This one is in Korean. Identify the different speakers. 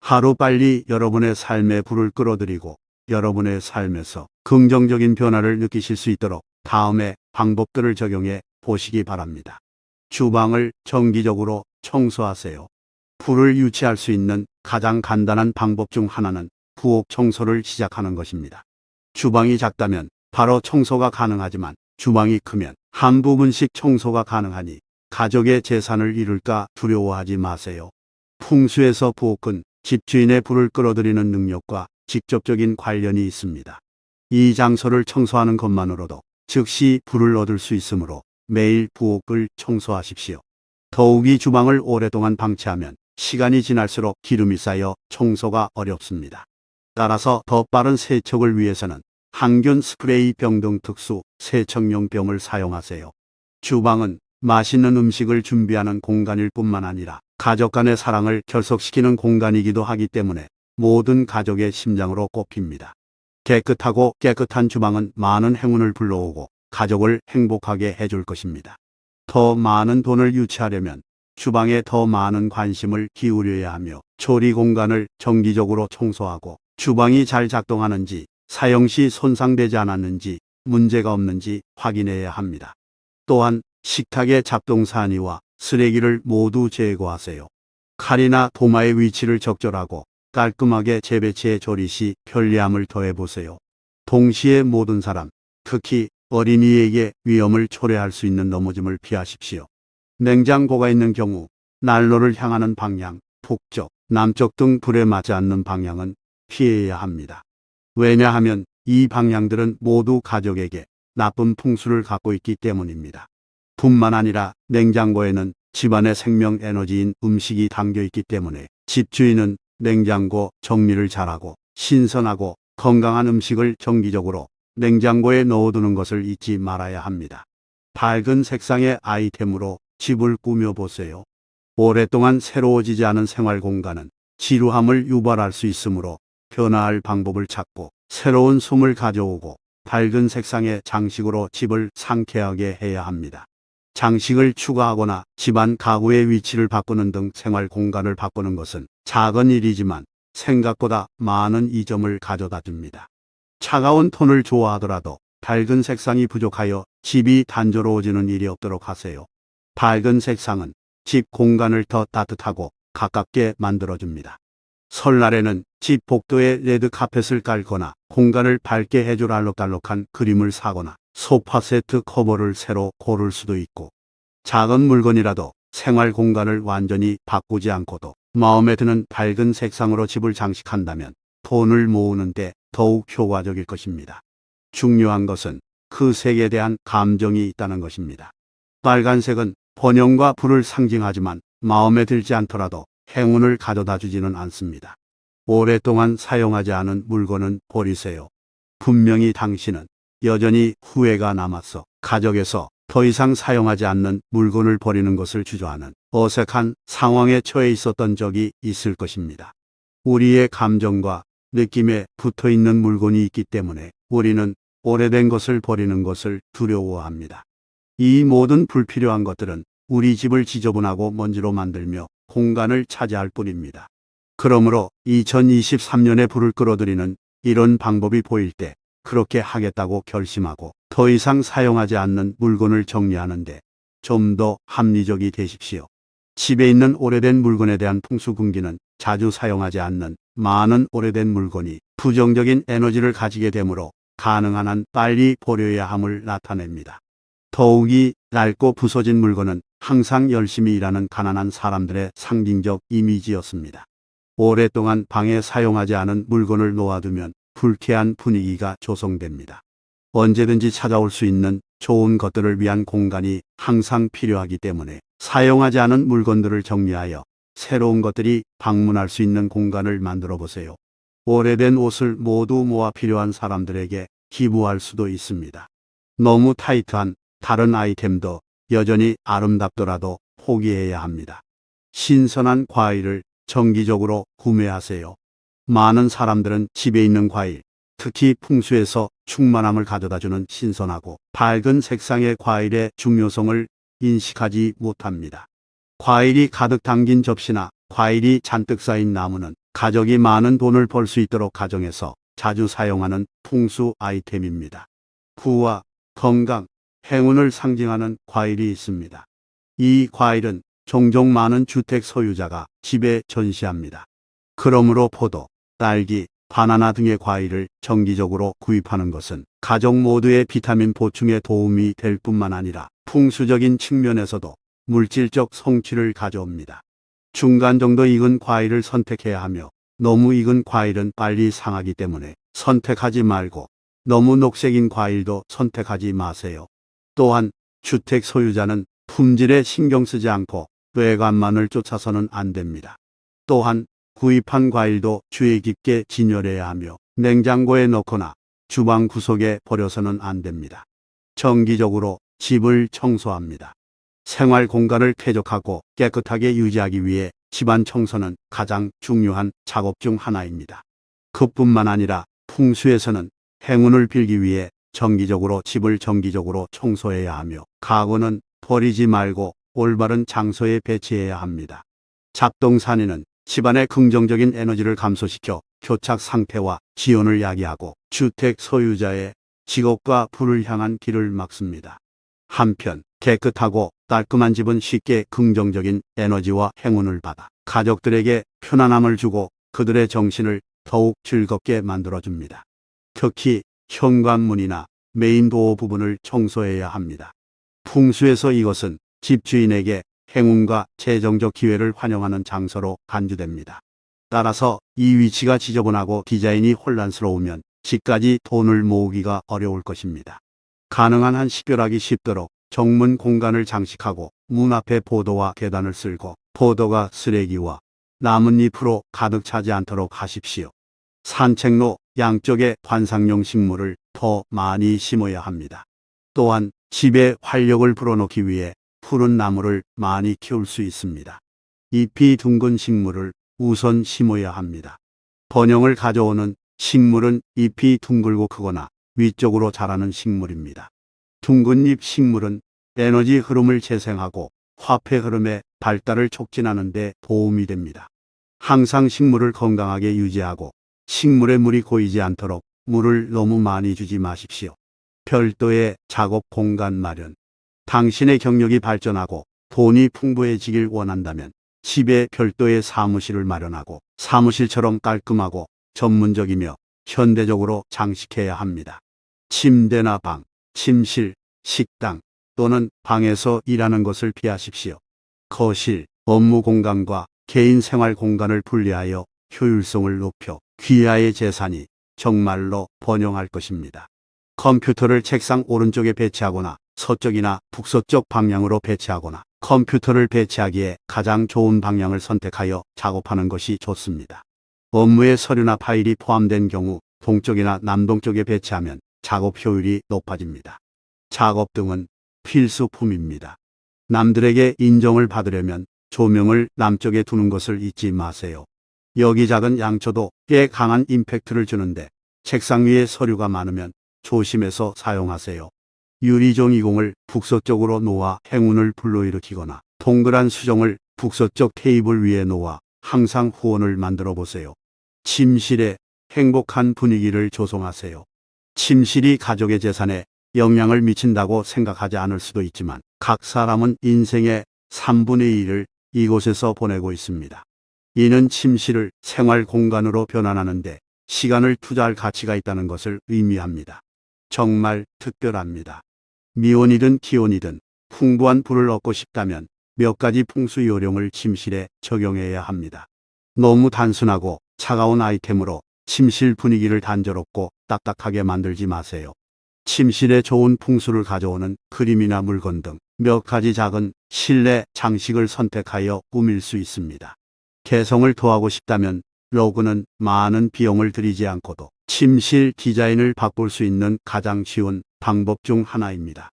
Speaker 1: 하루빨리 여러분의 삶에 불을 끌어들이고 여러분의 삶에서 긍정적인 변화를 느끼실 수 있도록 다음의 방법들을 적용해 보시기 바랍니다. 주방을 정기적으로 청소하세요. 불을 유치할 수 있는 가장 간단한 방법 중 하나는 부엌 청소를 시작하는 것입니다. 주방이 작다면 바로 청소가 가능하지만 주방이 크면 한 부분씩 청소가 가능하니 가족의 재산을 잃을까 두려워하지 마세요. 풍수에서 부엌은 집주인의 불을 끌어들이는 능력과 직접적인 관련이 있습니다. 이 장소를 청소하는 것만으로도 즉시 불을 얻을 수 있으므로 매일 부엌을 청소하십시오. 더욱이 주방을 오랫동안 방치하면 시간이 지날수록 기름이 쌓여 청소가 어렵습니다. 따라서 더 빠른 세척을 위해서는 항균 스프레이 병 등 특수 세척용 병을 사용하세요. 주방은 맛있는 음식을 준비하는 공간일 뿐만 아니라 가족 간의 사랑을 결속시키는 공간이기도 하기 때문에 모든 가족의 심장으로 꼽힙니다. 깨끗하고 깨끗한 주방은 많은 행운을 불러오고 가족을 행복하게 해줄 것입니다. 더 많은 돈을 유치하려면 주방에 더 많은 관심을 기울여야 하며 조리 공간을 정기적으로 청소하고 주방이 잘 작동하는지 사용 시 손상되지 않았는지 문제가 없는지 확인해야 합니다. 또한 식탁의 잡동사니와 쓰레기를 모두 제거하세요. 칼이나 도마의 위치를 적절하고 깔끔하게 재배치해 조리 시 편리함을 더해보세요. 동시에 모든 사람, 특히 어린이에게 위험을 초래할 수 있는 넘어짐을 피하십시오. 냉장고가 있는 경우 난로를 향하는 방향, 북쪽, 남쪽 등 불에 맞지 않는 방향은 피해야 합니다. 왜냐하면 이 방향들은 모두 가족에게 나쁜 풍수를 갖고 있기 때문입니다. 뿐만 아니라 냉장고에는 집안의 생명 에너지인 음식이 담겨 있기 때문에 집주인은 냉장고 정리를 잘하고 신선하고 건강한 음식을 정기적으로 냉장고에 넣어두는 것을 잊지 말아야 합니다. 밝은 색상의 아이템으로 집을 꾸며보세요. 오랫동안 새로워지지 않은 생활 공간은 지루함을 유발할 수 있으므로 변화할 방법을 찾고 새로운 숨을 가져오고 밝은 색상의 장식으로 집을 상쾌하게 해야 합니다. 장식을 추가하거나 집안 가구의 위치를 바꾸는 등 생활 공간을 바꾸는 것은 작은 일이지만 생각보다 많은 이점을 가져다 줍니다. 차가운 톤을 좋아하더라도 밝은 색상이 부족하여 집이 단조로워지는 일이 없도록 하세요. 밝은 색상은 집 공간을 더 따뜻하고 가깝게 만들어줍니다. 설날에는 집 복도에 레드 카펫을 깔거나 공간을 밝게 해줄 알록달록한 그림을 사거나 소파 세트 커버를 새로 고를 수도 있고, 작은 물건이라도 생활 공간을 완전히 바꾸지 않고도 마음에 드는 밝은 색상으로 집을 장식한다면 돈을 모으는데 더욱 효과적일 것입니다. 중요한 것은 그 색에 대한 감정이 있다는 것입니다. 빨간색은 번영과 불을 상징하지만 마음에 들지 않더라도 행운을 가져다 주지는 않습니다. 오랫동안 사용하지 않은 물건은 버리세요. 분명히 당신은 여전히 후회가 남아서 가족에서 더 이상 사용하지 않는 물건을 버리는 것을 주저하는 어색한 상황에 처해 있었던 적이 있을 것입니다. 우리의 감정과 느낌에 붙어 있는 물건이 있기 때문에 우리는 오래된 것을 버리는 것을 두려워합니다. 이 모든 불필요한 것들은 우리 집을 지저분하고 먼지로 만들며 공간을 차지할 뿐입니다. 그러므로 2023년에 불을 끌어들이는 이런 방법이 보일 때 그렇게 하겠다고 결심하고 더 이상 사용하지 않는 물건을 정리하는데 좀 더 합리적이 되십시오. 집에 있는 오래된 물건에 대한 풍수궁기는 자주 사용하지 않는 많은 오래된 물건이 부정적인 에너지를 가지게 되므로 가능한 한 빨리 버려야 함을 나타냅니다. 더욱이 낡고 부서진 물건은 항상 열심히 일하는 가난한 사람들의 상징적 이미지였습니다. 오랫동안 방에 사용하지 않은 물건을 놓아두면 불쾌한 분위기가 조성됩니다. 언제든지 찾아올 수 있는 좋은 것들을 위한 공간이 항상 필요하기 때문에 사용하지 않은 물건들을 정리하여 새로운 것들이 방문할 수 있는 공간을 만들어 보세요. 오래된 옷을 모두 모아 필요한 사람들에게 기부할 수도 있습니다. 너무 타이트한 다른 아이템도 여전히 아름답더라도 포기해야 합니다. 신선한 과일을 정기적으로 구매하세요. 많은 사람들은 집에 있는 과일, 특히 풍수에서 충만함을 가져다주는 신선하고 밝은 색상의 과일의 중요성을 인식하지 못합니다. 과일이 가득 담긴 접시나 과일이 잔뜩 쌓인 나무는 가족이 많은 돈을 벌 수 있도록 가정에서 자주 사용하는 풍수 아이템입니다. 부와 건강, 행운을 상징하는 과일이 있습니다. 이 과일은 종종 많은 주택 소유자가 집에 전시합니다. 그러므로 포도, 딸기, 바나나 등의 과일을 정기적으로 구입하는 것은 가족 모두의 비타민 보충에 도움이 될 뿐만 아니라 풍수적인 측면에서도 물질적 성취를 가져옵니다. 중간 정도 익은 과일을 선택해야 하며 너무 익은 과일은 빨리 상하기 때문에 선택하지 말고 너무 녹색인 과일도 선택하지 마세요. 또한 주택 소유자는 품질에 신경 쓰지 않고 외관만을 쫓아서는 안 됩니다. 또한 구입한 과일도 주의 깊게 진열해야 하며 냉장고에 넣거나 주방 구석에 버려서는 안 됩니다. 정기적으로 집을 청소합니다. 생활 공간을 쾌적하고 깨끗하게 유지하기 위해 집안 청소는 가장 중요한 작업 중 하나입니다. 그뿐만 아니라 풍수에서는 행운을 빌기 위해 정기적으로 집을 정기적으로 청소해야 하며 가구는 버리지 말고 올바른 장소에 배치해야 합니다. 잡동사니는 집안의 긍정적인 에너지를 감소시켜 교착 상태와 기운을 야기하고 주택 소유자의 직업과 부를 향한 길을 막습니다. 한편 깨끗하고 깔끔한 집은 쉽게 긍정적인 에너지와 행운을 받아 가족들에게 편안함을 주고 그들의 정신을 더욱 즐겁게 만들어줍니다. 특히 현관문이나 메인 도어 부분을 청소해야 합니다. 풍수에서 이것은 집주인에게 행운과 재정적 기회를 환영하는 장소로 간주됩니다. 따라서 이 위치가 지저분하고 디자인이 혼란스러우면 집까지 돈을 모으기가 어려울 것입니다. 가능한 한 식별하기 쉽도록 정문 공간을 장식하고 문 앞에 보도와 계단을 쓸고 보도가 쓰레기와 나뭇잎으로 가득 차지 않도록 하십시오. 산책로 양쪽에 관상용 식물을 더 많이 심어야 합니다. 또한 집에 활력을 불어넣기 위해 푸른 나무를 많이 키울 수 있습니다. 잎이 둥근 식물을 우선 심어야 합니다. 번영을 가져오는 식물은 잎이 둥글고 크거나 위쪽으로 자라는 식물입니다. 둥근 잎 식물은 에너지 흐름을 재생하고 화폐 흐름의 발달을 촉진하는 데 도움이 됩니다. 항상 식물을 건강하게 유지하고 식물에 물이 고이지 않도록 물을 너무 많이 주지 마십시오. 별도의 작업 공간 마련. 당신의 경력이 발전하고 돈이 풍부해지길 원한다면 집에 별도의 사무실을 마련하고 사무실처럼 깔끔하고 전문적이며 현대적으로 장식해야 합니다. 침대나 방, 침실, 식당 또는 방에서 일하는 것을 피하십시오. 거실, 업무 공간과 개인 생활 공간을 분리하여 효율성을 높여 귀하의 재산이 정말로 번영할 것입니다. 컴퓨터를 책상 오른쪽에 배치하거나 서쪽이나 북서쪽 방향으로 배치하거나 컴퓨터를 배치하기에 가장 좋은 방향을 선택하여 작업하는 것이 좋습니다. 업무의 서류나 파일이 포함된 경우 동쪽이나 남동쪽에 배치하면 작업 효율이 높아집니다. 작업등은 필수품입니다. 남들에게 인정을 받으려면 조명을 남쪽에 두는 것을 잊지 마세요. 여기 작은 양초도 꽤 강한 임팩트를 주는데 책상 위에 서류가 많으면 조심해서 사용하세요. 유리종이공을 북서쪽으로 놓아 행운을 불러일으키거나 동그란 수정을 북서쪽 테이블 위에 놓아 항상 후원을 만들어 보세요. 침실에 행복한 분위기를 조성하세요. 침실이 가족의 재산에 영향을 미친다고 생각하지 않을 수도 있지만 각 사람은 인생의 3분의 1을 이곳에서 보내고 있습니다. 이는 침실을 생활 공간으로 변환하는데 시간을 투자할 가치가 있다는 것을 의미합니다. 정말 특별합니다. 미혼이든 기혼이든 풍부한 부를 얻고 싶다면 몇 가지 풍수 요령을 침실에 적용해야 합니다. 너무 단순하고 차가운 아이템으로 침실 분위기를 단조롭고 딱딱하게 만들지 마세요. 침실에 좋은 풍수를 가져오는 그림이나 물건 등 몇 가지 작은 실내 장식을 선택하여 꾸밀 수 있습니다. 개성을 더하고 싶다면 로그는 많은 비용을 들이지 않고도 침실 디자인을 바꿀 수 있는 가장 쉬운 방법 중 하나입니다.